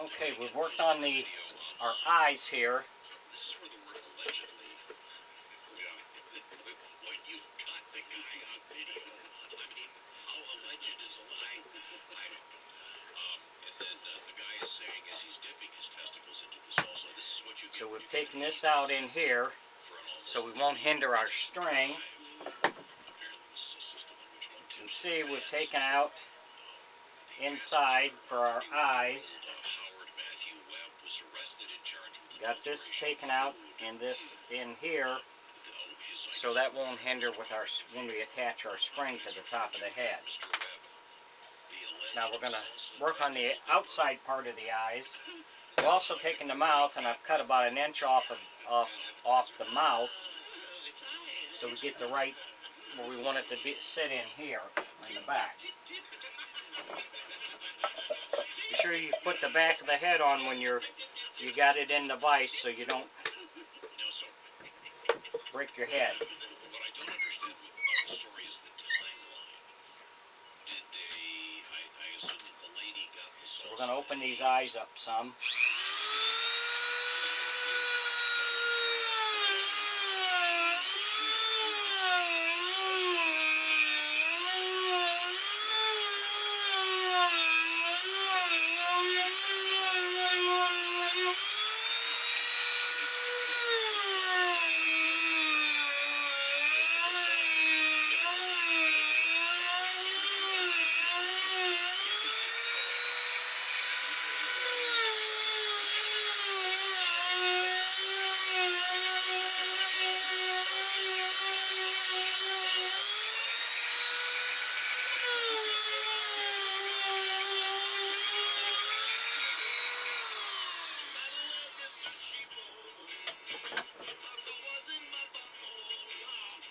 Okay, we've worked on our eyes here. So we've taken this out in here so we won't hinder our string. You can see we've taken out inside for our eyes. Got this taken out and this in here so that won't hinder with when we attach our spring to the top of the head. Now we're going to work on the outside part of the eyes. We've also taken the mouth, and I've cut about an inch off the mouth so we get the right where we want it to sit in here in the back. Be sure you put the back of the head on when you got it in the vise so you don't break your head. So we're going to open these eyes up some.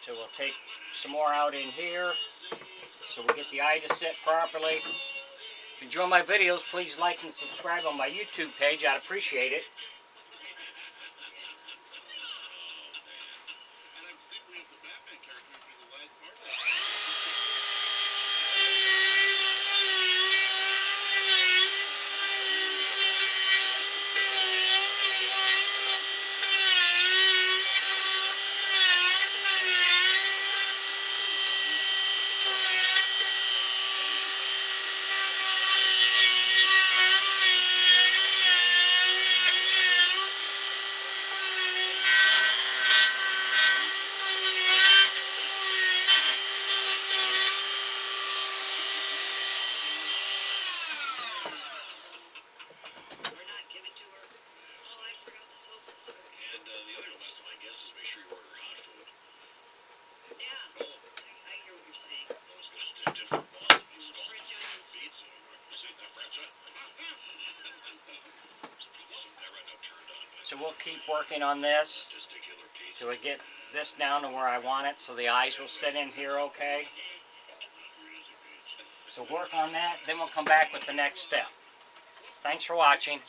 So we'll take some more out in here so we get the eye to sit properly. If you enjoy my videos, please like and subscribe on my YouTube page. I'd appreciate it. So we'll keep working on this till we get this down to where I want it so the eyes will sit in here okay. So work on that, then we'll come back with the next step. Thanks for watching.